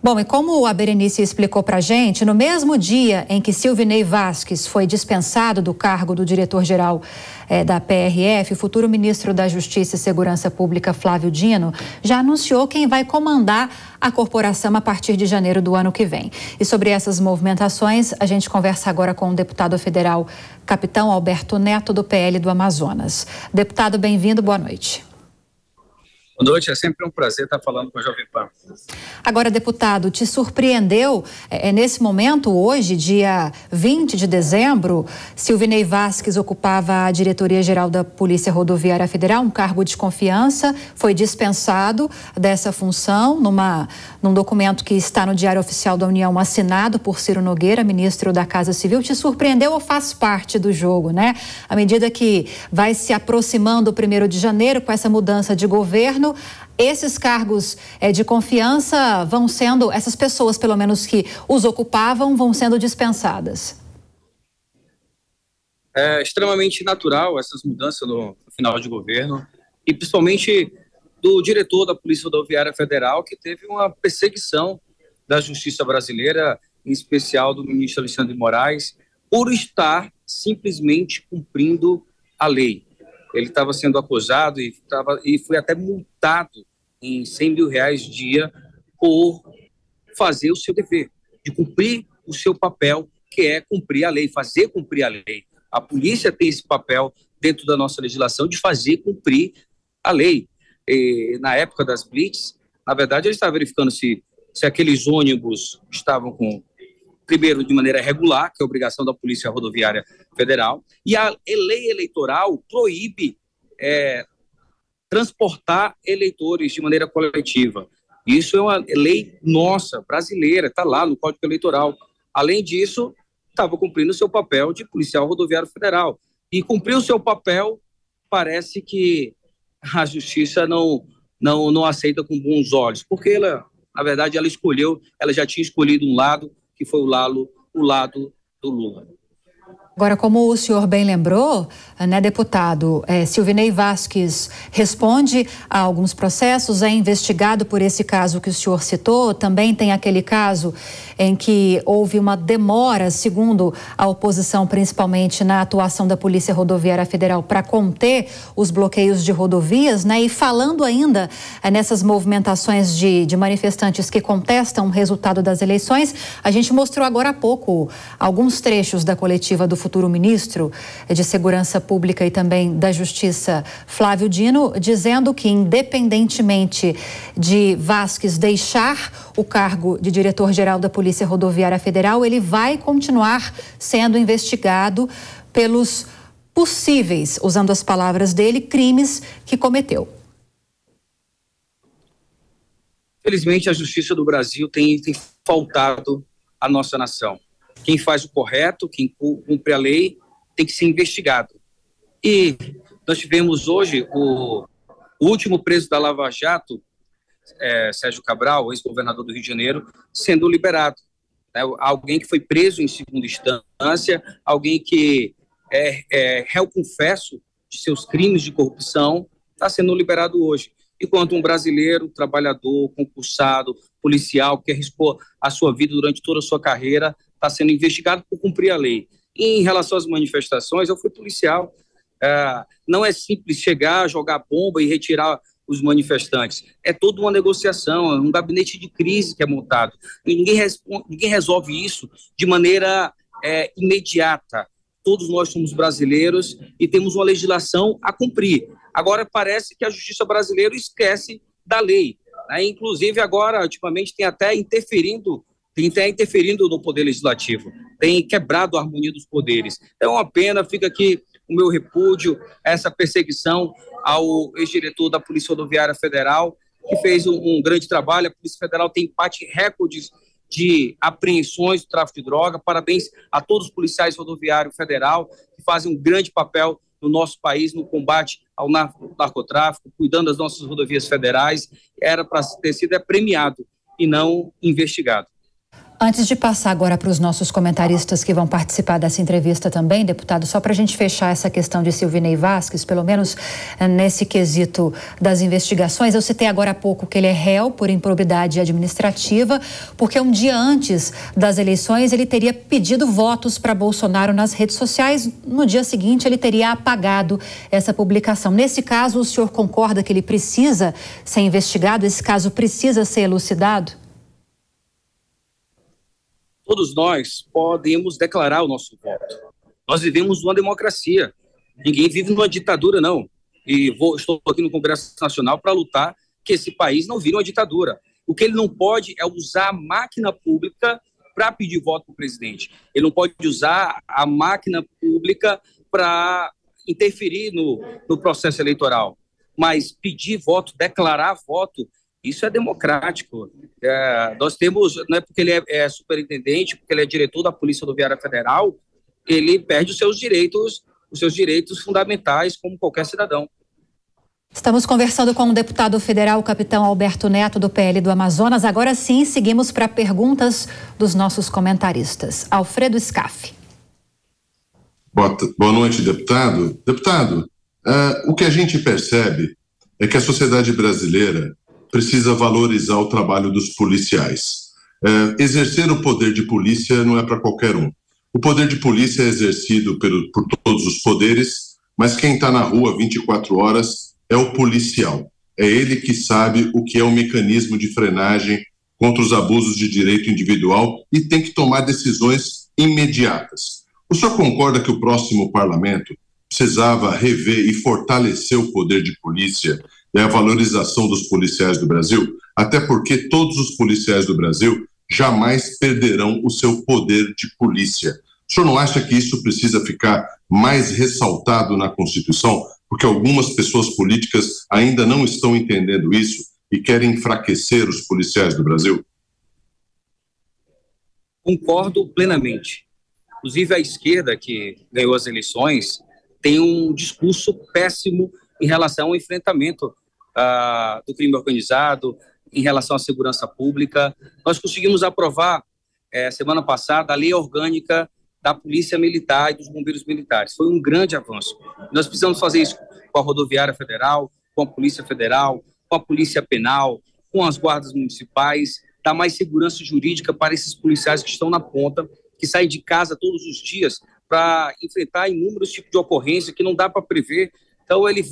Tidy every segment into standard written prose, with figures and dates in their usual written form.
Bom, e como a Berenice explicou para a gente, no mesmo dia em que Silvinei Vasquez foi dispensado do cargo do diretor-geral da PRF, o futuro ministro da Justiça e Segurança Pública, Flávio Dino, já anunciou quem vai comandar a corporação a partir de janeiro do ano que vem. E sobre essas movimentações, a gente conversa agora com o deputado federal Capitão Alberto Neto, do PL do Amazonas. Deputado, bem-vindo, boa noite. Boa noite, é sempre um prazer estar falando com a Jovem Pan. Agora, deputado, te surpreendeu, nesse momento, hoje, dia 20 de dezembro, Silvinei Vasquez ocupava a diretoria-geral da Polícia Rodoviária Federal, um cargo de confiança, foi dispensado dessa função num documento que está no Diário Oficial da União, assinado por Ciro Nogueira, ministro da Casa Civil. Te surpreendeu ou faz parte do jogo, né? À medida que vai se aproximando o 1º de janeiro, com essa mudança de governo, esses cargos de confiança vão sendo, essas pessoas, pelo menos que os ocupavam, vão sendo dispensadas. É extremamente natural essas mudanças no final de governo, e principalmente do diretor da Polícia Rodoviária Federal, que teve uma perseguição da justiça brasileira, em especial do ministro Alexandre de Moraes, por estar simplesmente cumprindo a lei. Ele estava sendo acusado e foi até multado em R$100 mil dia por fazer o seu dever, de cumprir o seu papel, que é cumprir a lei, fazer cumprir a lei. A polícia tem esse papel dentro da nossa legislação de fazer cumprir a lei. E, na época das blitz, na verdade, ele estava verificando se aqueles ônibus estavam com, primeiro, de maneira regular, que é a obrigação da Polícia Rodoviária Federal, e a lei eleitoral proíbe transportar eleitores de maneira coletiva. Isso é uma lei nossa, brasileira, está lá no Código Eleitoral. Além disso, estava cumprindo o seu papel de policial rodoviário federal. E cumprir o seu papel, parece que a justiça não aceita com bons olhos, porque ela, na verdade, ela já tinha escolhido um lado, que foi o lado do Lula. Agora, como o senhor bem lembrou, né, deputado, Silvinei Vasquez responde a alguns processos, é investigado por esse caso que o senhor citou. Também tem aquele caso em que houve uma demora, segundo a oposição, principalmente na atuação da Polícia Rodoviária Federal para conter os bloqueios de rodovias, né? E falando ainda nessas movimentações de manifestantes que contestam o resultado das eleições, a gente mostrou agora há pouco alguns trechos da coletiva do futuro ministro de Segurança Pública e também da Justiça, Flávio Dino, dizendo que, independentemente de Vasquez deixar o cargo de diretor-geral da Polícia Rodoviária Federal, ele vai continuar sendo investigado pelos possíveis, usando as palavras dele, crimes que cometeu. Felizmente, a justiça do Brasil tem faltado à nossa nação. Quem faz o correto, quem cumpre a lei, tem que ser investigado. E nós tivemos hoje o último preso da Lava Jato, Sérgio Cabral, ex-governador do Rio de Janeiro, sendo liberado. Alguém que foi preso em segunda instância, alguém que é réu confesso de seus crimes de corrupção, está sendo liberado hoje. Enquanto um brasileiro, trabalhador, concursado, policial, que arriscou a sua vida durante toda a sua carreira, está sendo investigado por cumprir a lei. E em relação às manifestações, eu fui policial. Não é simples chegar, jogar bomba e retirar os manifestantes. É toda uma negociação, é um gabinete de crise que é montado. E ninguém resolve isso de maneira imediata. Todos nós somos brasileiros e temos uma legislação a cumprir. Agora, parece que a justiça brasileira esquece da lei. Inclusive, agora, ultimamente, tem até interferindo no poder legislativo, tem quebrado a harmonia dos poderes. É uma pena, fica aqui o meu repúdio a essa perseguição ao ex-diretor da Polícia Rodoviária Federal, que fez um grande trabalho. A Polícia Federal tem recordes de apreensões do tráfico de droga. Parabéns a todos os policiais rodoviários federal que fazem um grande papel no nosso país no combate ao narcotráfico, cuidando das nossas rodovias federais. Era para ter sido premiado e não investigado. Antes de passar agora para os nossos comentaristas que vão participar dessa entrevista também, deputado, só para a gente fechar essa questão de Silvinei Vasquez, pelo menos nesse quesito das investigações, eu citei agora há pouco que ele é réu por improbidade administrativa, porque um dia antes das eleições ele teria pedido votos para Bolsonaro nas redes sociais, no dia seguinte ele teria apagado essa publicação. Nesse caso, o senhor concorda que ele precisa ser investigado, esse caso precisa ser elucidado? Todos nós podemos declarar o nosso voto. Nós vivemos numa democracia. Ninguém vive numa ditadura, não. Estou aqui no Congresso Nacional para lutar que esse país não vire uma ditadura. O que ele não pode é usar a máquina pública para pedir voto para o presidente. Ele não pode usar a máquina pública para interferir no processo eleitoral. Mas pedir voto, declarar voto, isso é democrático. Nós temos, não é porque ele é superintendente, porque ele é diretor da Polícia Rodoviária Federal, ele perde os seus direitos fundamentais como qualquer cidadão. Estamos conversando com o deputado federal, capitão Alberto Neto, do PL do Amazonas. Agora sim, seguimos para perguntas dos nossos comentaristas. Alfredo Scaff. Boa noite, deputado. Deputado, o que a gente percebe é que a sociedade brasileira precisa valorizar o trabalho dos policiais. Exercer o poder de polícia não é para qualquer um. O poder de polícia é exercido por todos os poderes, mas quem está na rua 24 horas é o policial. É ele que sabe o que é o mecanismo de frenagem contra os abusos de direito individual e tem que tomar decisões imediatas. O senhor concorda que o próximo parlamento precisava rever e fortalecer o poder de polícia e a valorização dos policiais do Brasil? Até porque todos os policiais do Brasil jamais perderão o seu poder de polícia. O senhor não acha que isso precisa ficar mais ressaltado na Constituição? Porque algumas pessoas políticas ainda não estão entendendo isso e querem enfraquecer os policiais do Brasil? Concordo plenamente. Inclusive, a esquerda, que ganhou as eleições, tem um discurso péssimo em relação ao enfrentamento do crime organizado, em relação à segurança pública. Nós conseguimos aprovar, semana passada, a lei orgânica da Polícia Militar e dos Bombeiros Militares. Foi um grande avanço. Nós precisamos fazer isso com a Rodoviária Federal, com a Polícia Federal, com a Polícia Penal, com as guardas municipais, dar mais segurança jurídica para esses policiais que estão na ponta, que saem de casa todos os dias para enfrentar inúmeros tipos de ocorrência que não dá para prever. Então, ele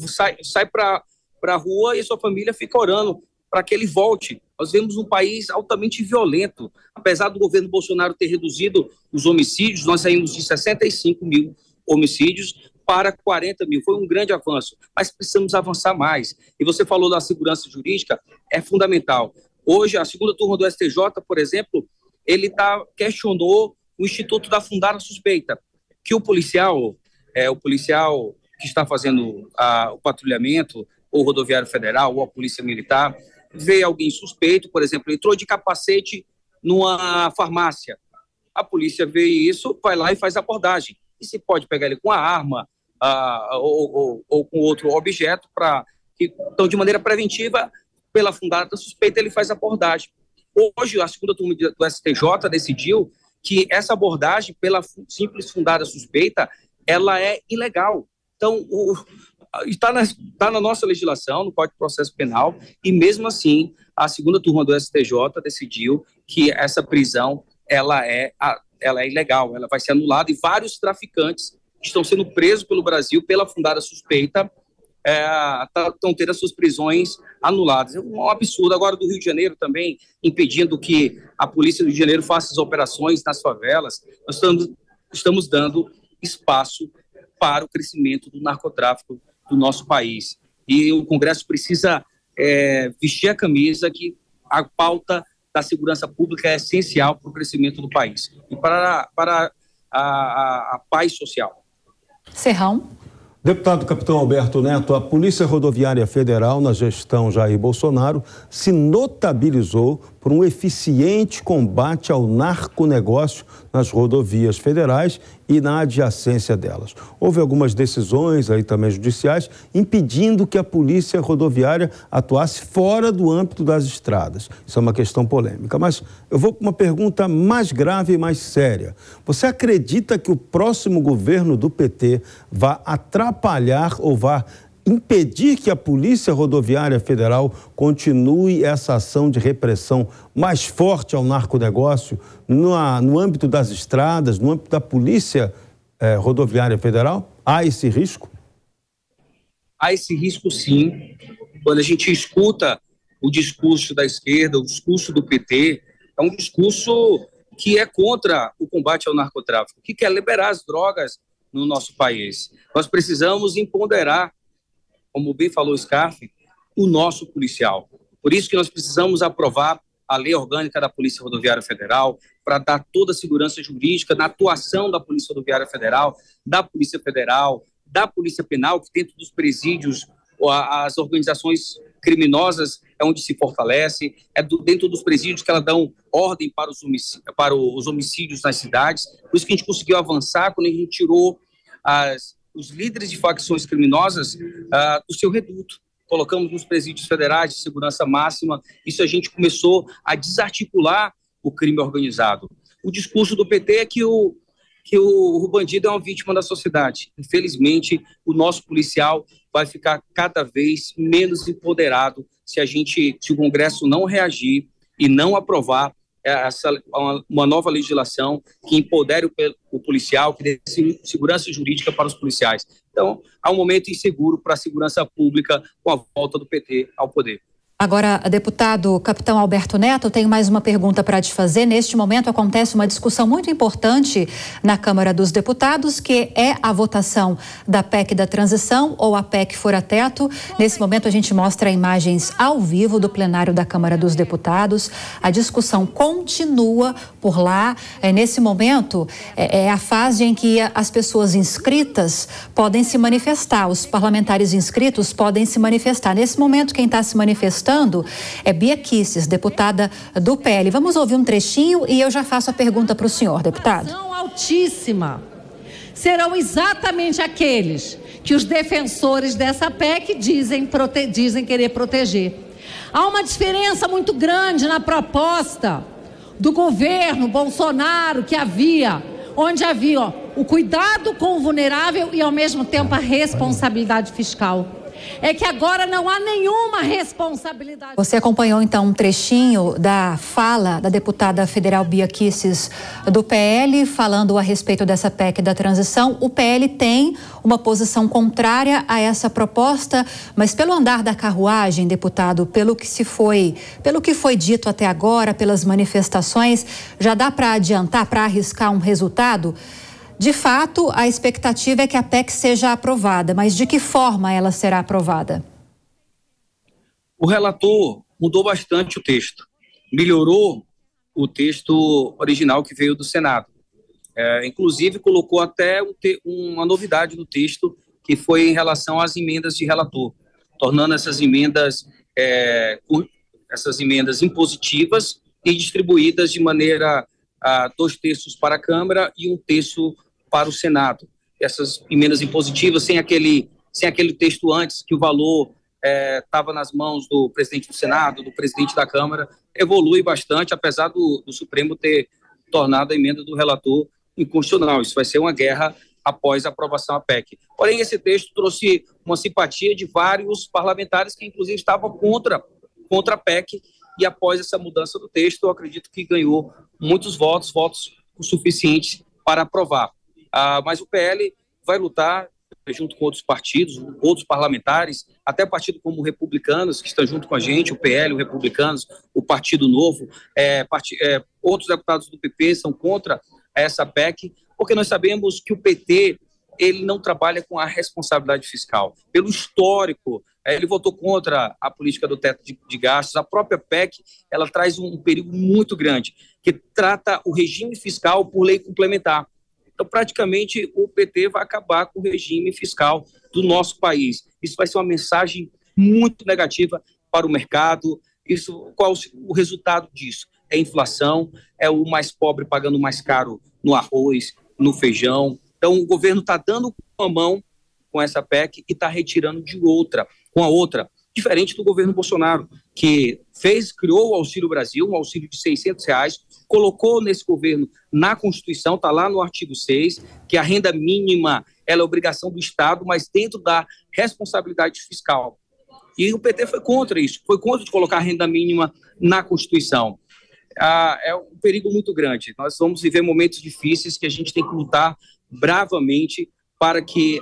sai para a rua e sua família fica orando para que ele volte. Nós vemos um país altamente violento. Apesar do governo Bolsonaro ter reduzido os homicídios, nós saímos de 65 mil homicídios para 40 mil. Foi um grande avanço, mas precisamos avançar mais. E você falou da segurança jurídica, é fundamental. Hoje, a segunda turma do STJ, por exemplo, ele questionou o Instituto da Fundada Suspeita, que o policial que está fazendo o patrulhamento, ou o Rodoviário Federal, ou a Polícia Militar, vê alguém suspeito, por exemplo, entrou de capacete numa farmácia. A polícia vê isso, vai lá e faz a abordagem. E se pode pegar ele com a arma ou com outro objeto, então, de maneira preventiva, pela fundada suspeita, ele faz a abordagem. Hoje, a segunda turma do STJ decidiu que essa abordagem, pela simples fundada suspeita, ela é ilegal. Então, está na nossa legislação, no Código de Processo Penal, e mesmo assim, a segunda turma do STJ decidiu que essa prisão ela é ilegal, ela vai ser anulada, e vários traficantes que estão sendo presos pelo Brasil pela fundada suspeita estão tendo as suas prisões anuladas. É um absurdo. Agora, do Rio de Janeiro também, impedindo que a Polícia do Rio de Janeiro faça as operações nas favelas, nós estamos dando espaço para o crescimento do narcotráfico do nosso país. E o Congresso precisa vestir a camisa, que a pauta da segurança pública é essencial para o crescimento do país e para a paz social. Serrão. Deputado Capitão Alberto Neto, a Polícia Rodoviária Federal, na gestão Jair Bolsonaro, se notabilizou por um eficiente combate ao narconegócio nas rodovias federais e na adjacência delas. Houve algumas decisões aí também judiciais impedindo que a Polícia Rodoviária atuasse fora do âmbito das estradas. Isso é uma questão polêmica, mas eu vou para uma pergunta mais grave e mais séria. Você acredita que o próximo governo do PT vai atrapalhar ou vai impedir que a Polícia Rodoviária Federal continue essa ação de repressão mais forte ao narconegócio no âmbito das estradas, no âmbito da Polícia Rodoviária Federal? Há esse risco? Há esse risco, sim. Quando a gente escuta o discurso da esquerda, o discurso do PT, é um discurso que é contra o combate ao narcotráfico, que quer liberar as drogas no nosso país. Nós precisamos empoderar, como bem falou o Scarfe, o nosso policial. Por isso que nós precisamos aprovar a lei orgânica da Polícia Rodoviária Federal para dar toda a segurança jurídica na atuação da Polícia Rodoviária Federal, da Polícia Federal, da Polícia Penal, que dentro dos presídios, as organizações criminosas é onde se fortalece, dentro dos presídios que elas dão ordem para os homicídios nas cidades. Por isso que a gente conseguiu avançar quando a gente tirou os líderes de facções criminosas do seu reduto. Colocamos nos presídios federais de segurança máxima. Isso a gente começou a desarticular o crime organizado. O discurso do PT é que o bandido é uma vítima da sociedade. Infelizmente, o nosso policial vai ficar cada vez menos empoderado se o Congresso não reagir e não aprovar uma nova legislação que empodere o policial, que dê segurança jurídica para os policiais. Então, há um momento inseguro para a segurança pública com a volta do PT ao poder. Agora, deputado Capitão Alberto Neto, eu tenho mais uma pergunta para te fazer. Neste momento acontece uma discussão muito importante na Câmara dos Deputados, que é a votação da PEC da transição ou a PEC fora-teto. Nesse momento a gente mostra imagens ao vivo do plenário da Câmara dos Deputados. A discussão continua por lá. Nesse momento é a fase em que as pessoas inscritas podem se manifestar, os parlamentares inscritos podem se manifestar. Nesse momento quem está se manifestando é Bia Kicis, deputada do PL. Vamos ouvir um trechinho e eu já faço a pergunta para o senhor, deputado. Altíssima. Serão exatamente aqueles que os defensores dessa PEC dizem querer proteger. Há uma diferença muito grande na proposta do governo Bolsonaro onde havia o cuidado com o vulnerável e ao mesmo tempo a responsabilidade fiscal. É que agora não há nenhuma responsabilidade. Você acompanhou então um trechinho da fala da deputada federal Bia Kicis do PL, falando a respeito dessa PEC da transição. O PL tem uma posição contrária a essa proposta, mas pelo andar da carruagem, deputado, pelo que foi dito até agora, pelas manifestações, já dá para adiantar, para arriscar um resultado? De fato, a expectativa é que a PEC seja aprovada, mas de que forma ela será aprovada? O relator mudou bastante o texto, melhorou o texto original que veio do Senado. Inclusive, colocou até uma novidade no texto, que foi em relação às emendas de relator, tornando essas emendas impositivas e distribuídas de maneira 2 terços para a Câmara e 1 terço para o Senado. Essas emendas impositivas, sem aquele texto antes, que o valor estava nas mãos do presidente do Senado, do presidente da Câmara, evolui bastante, apesar do Supremo ter tornado a emenda do relator inconstitucional. Isso vai ser uma guerra após a aprovação da PEC. Porém, esse texto trouxe uma simpatia de vários parlamentares que, inclusive, estavam contra a PEC, e após essa mudança do texto, eu acredito que ganhou muitos votos o suficiente para aprovar. Mas o PL vai lutar junto com outros partidos, outros parlamentares, até partido como o Republicanos, que estão junto com a gente, o PL, o Republicanos, o Partido Novo, outros deputados do PP são contra essa PEC, porque nós sabemos que o PT ele não trabalha com a responsabilidade fiscal. Pelo histórico, ele votou contra a política do teto de gastos. A própria PEC, ela traz um perigo muito grande, que trata o regime fiscal por lei complementar. Então, praticamente, o PT vai acabar com o regime fiscal do nosso país. Isso vai ser uma mensagem muito negativa para o mercado. Qual o resultado disso? É inflação, é o mais pobre pagando mais caro no arroz, no feijão. Então, o governo está dando uma mão com essa PEC e está retirando com a outra, diferente do governo Bolsonaro, que criou o Auxílio Brasil, um auxílio de R$600, colocou nesse governo na Constituição, está lá no artigo 6, que a renda mínima ela é obrigação do Estado, mas dentro da responsabilidade fiscal. E o PT foi contra isso, foi contra de colocar a renda mínima na Constituição. É um perigo muito grande. Nós vamos viver momentos difíceis que a gente tem que lutar bravamente para que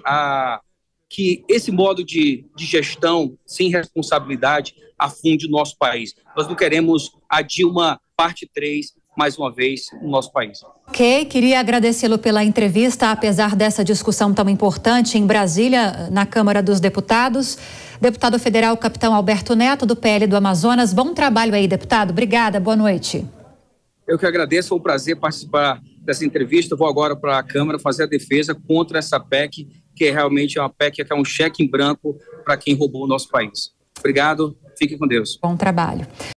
esse modo de gestão sem responsabilidade afunde o nosso país. Nós não queremos a Dilma parte 3 mais uma vez no nosso país. Ok, queria agradecê-lo pela entrevista, apesar dessa discussão tão importante em Brasília, na Câmara dos Deputados. Deputado federal Capitão Alberto Neto, do PL do Amazonas. Bom trabalho aí, deputado. Obrigada, boa noite. Eu que agradeço, foi um prazer participar dessa entrevista. Eu vou agora para a Câmara fazer a defesa contra essa PEC, que realmente é uma PEC que é um cheque em branco para quem roubou o nosso país. Obrigado, fique com Deus. Bom trabalho.